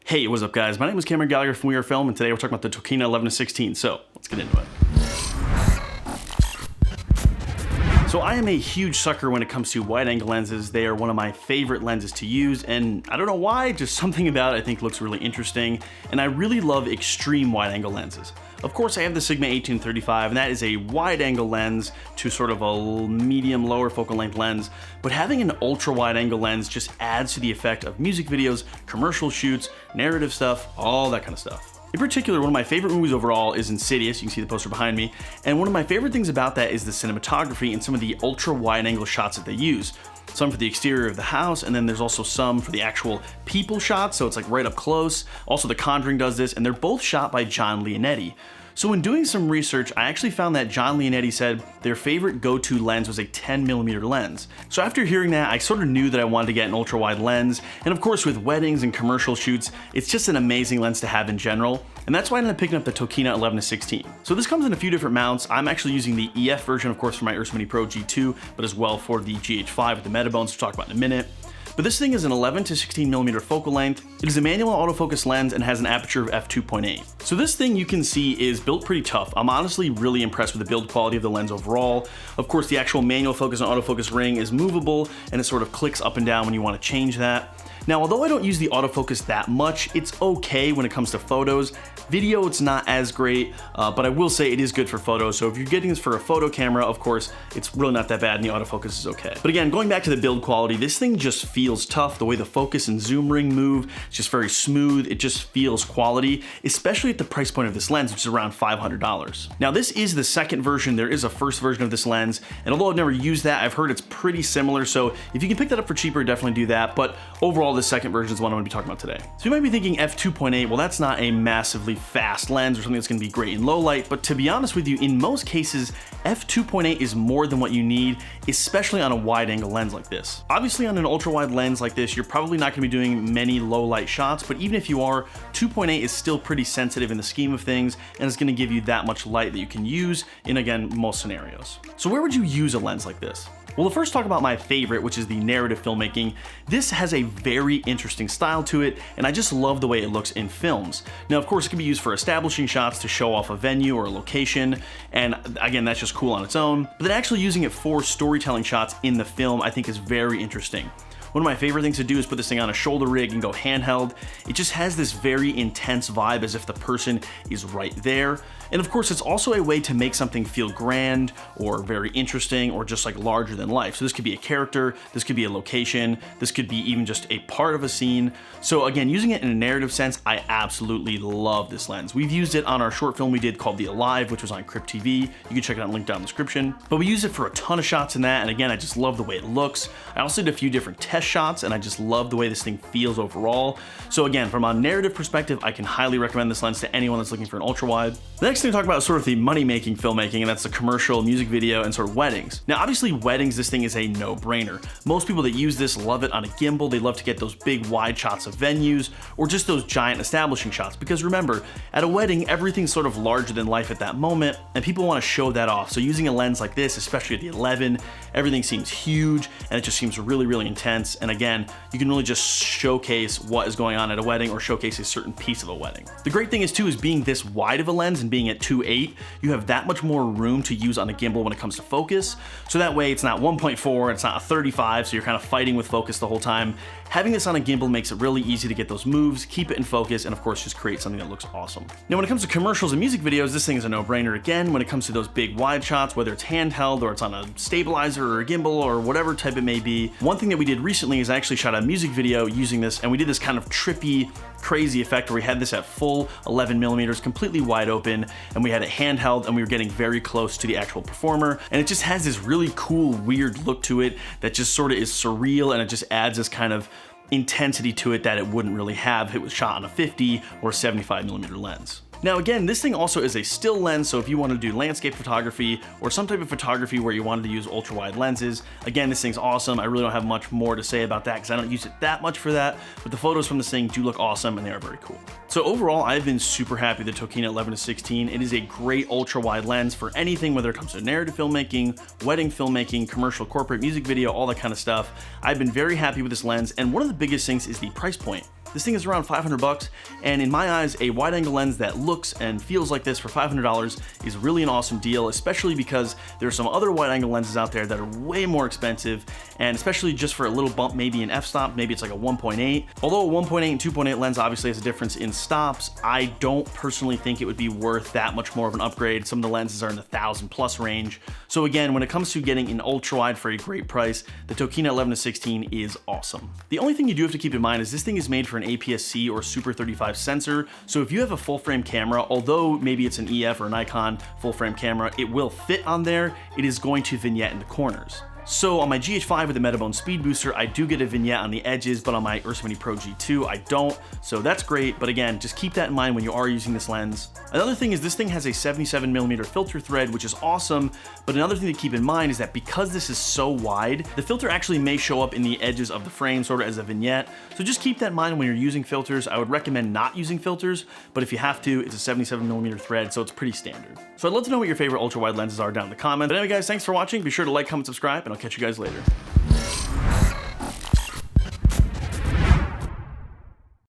Hey, what's up guys? My name is Cameron Gallagher from We Are Film, and today we're talking about the Tokina 11-16, so let's get into it. So I am a huge sucker when it comes to wide-angle lenses. They are one of my favorite lenses to use, and I don't know why, just something about it I think looks really interesting, and I really love extreme wide-angle lenses. Of course, I have the Sigma 18-35, and that is a wide-angle lens to sort of a medium, lower focal length lens, but having an ultra-wide-angle lens just adds to the effect of music videos, commercial shoots, narrative stuff, all that kind of stuff. In particular, one of my favorite movies overall is Insidious. You can see the poster behind me. And one of my favorite things about that is the cinematography and some of the ultra wide angle shots that they use. Some for the exterior of the house, and then there's also some for the actual people shots, so it's like right up close. Also, The Conjuring does this, and they're both shot by John Leonetti. So in doing some research, I actually found that John Leonetti said their favorite go-to lens was a 10mm lens. So after hearing that, I sort of knew that I wanted to get an ultra-wide lens, and of course with weddings and commercial shoots, it's just an amazing lens to have in general, and that's why I ended up picking up the Tokina 11-16. So this comes in a few different mounts. I'm actually using the EF version, of course, for my Ursa Mini Pro G2, but as well for the GH5 with the Metabones, we'll talk about in a minute. But this thing is an 11-16mm focal length. It is a manual autofocus lens and has an aperture of f2.8. So this thing you can see is built pretty tough. I'm honestly really impressed with the build quality of the lens overall. Of course, the actual manual focus and autofocus ring is movable, and it sort of clicks up and down when you want to change that. Now, although I don't use the autofocus that much, it's okay when it comes to photos. Video, it's not as great, but I will say it is good for photos. So if you're getting this for a photo camera, of course, it's really not that bad and the autofocus is okay. But again, going back to the build quality, this thing just feels tough. The way the focus and zoom ring move, it's just very smooth. It just feels quality, especially at the price point of this lens, which is around $500. Now, this is the second version. There is a first version of this lens, and although I've never used that, I've heard it's pretty similar. So if you can pick that up for cheaper, definitely do that. But overall, the second version is the one I'm going to be talking about today. So you might be thinking f2.8, well, that's not a massively fast lens or something that's going to be great in low light, but to be honest with you, in most cases, f2.8 is more than what you need, especially on a wide angle lens like this. Obviously on an ultra wide lens like this, you're probably not going to be doing many low light shots, but even if you are, 2.8 is still pretty sensitive in the scheme of things, and it's going to give you that much light that you can use in, again, most scenarios. So where would you use a lens like this? Well, we'll first talk about my favorite, which is the narrative filmmaking. This has a very interesting style to it, and I just love the way it looks in films. Now, of course, it can be used for establishing shots to show off a venue or a location, and again, that's just cool on its own. But then actually using it for storytelling shots in the film, I think is very interesting. One of my favorite things to do is put this thing on a shoulder rig and go handheld. It just has this very intense vibe as if the person is right there. And of course, it's also a way to make something feel grand or very interesting or just like larger than life. So this could be a character, this could be a location, this could be even just a part of a scene. So again, using it in a narrative sense, I absolutely love this lens. We've used it on our short film we did called The Alive, which was on Crypt TV. You can check it out, link down in the description. But we use it for a ton of shots in that, and again, I just love the way it looks. I also did a few different test shots, and I just love the way this thing feels overall. So again, from a narrative perspective, I can highly recommend this lens to anyone that's looking for an ultra wide. The next thing to talk about is sort of the money-making filmmaking, and that's the commercial, music video, and sort of weddings. Now, obviously weddings, this thing is a no-brainer. Most people that use this love it on a gimbal. They love to get those big wide shots of venues or just those giant establishing shots, because remember, at a wedding, everything's sort of larger than life at that moment, and people want to show that off. So using a lens like this, especially at the 11, everything seems huge, and it just seems really, really intense. And again, you can really just showcase what is going on at a wedding or showcase a certain piece of a wedding. The great thing is too, is being this wide of a lens and being at 2.8, you have that much more room to use on a gimbal when it comes to focus. So that way it's not 1.4, it's not a 35, so you're kind of fighting with focus the whole time. Having this on a gimbal makes it really easy to get those moves, keep it in focus, and of course just create something that looks awesome. Now when it comes to commercials and music videos, this thing is a no-brainer again. When it comes to those big wide shots, whether it's handheld or it's on a stabilizer or a gimbal or whatever type it may be. One thing that we did recently is I actually shot a music video using this, and we did this kind of trippy, crazy effect where we had this at full 11mm, completely wide open, and we had it handheld, and we were getting very close to the actual performer, and it just has this really cool, weird look to it that just sort of is surreal, and it just adds this kind of intensity to it that it wouldn't really have if it was shot on a 50 or 75mm lens. Now again, this thing also is a still lens, so if you want to do landscape photography or some type of photography where you wanted to use ultra wide lenses, again, this thing's awesome. I really don't have much more to say about that because I don't use it that much for that, but the photos from this thing do look awesome and they are very cool. So overall, I've been super happy with the Tokina 11-16. It is a great ultra wide lens for anything, whether it comes to narrative filmmaking, wedding filmmaking, commercial, corporate, music video, all that kind of stuff. I've been very happy with this lens, and one of the biggest things is the price point. This thing is around 500 bucks, and in my eyes, a wide angle lens that looks and feels like this for $500 is really an awesome deal, especially because there are some other wide angle lenses out there that are way more expensive, and especially just for a little bump, maybe in f-stop, maybe it's like a 1.8. Although a 1.8 and 2.8 lens obviously has a difference in stops, I don't personally think it would be worth that much more of an upgrade. Some of the lenses are in the $1,000+ range. So again, when it comes to getting an ultra wide for a great price, the Tokina 11-16 is awesome. The only thing you do have to keep in mind is this thing is made for an APS-C or Super 35 sensor. So if you have a full frame camera, although maybe it's an EF or Nikon full frame camera, it will fit on there. It is going to vignette in the corners. So on my GH5 with the Metabone Speed Booster, I do get a vignette on the edges, but on my Ursa Mini Pro G2, I don't. So that's great, but again, just keep that in mind when you are using this lens. Another thing is this thing has a 77mm filter thread, which is awesome, but another thing to keep in mind is that because this is so wide, the filter actually may show up in the edges of the frame, sort of as a vignette. So just keep that in mind when you're using filters. I would recommend not using filters, but if you have to, it's a 77mm thread, so it's pretty standard. So I'd love to know what your favorite ultra wide lenses are down in the comments. But anyway guys, thanks for watching. Be sure to like, comment, subscribe, and I'll catch you guys later.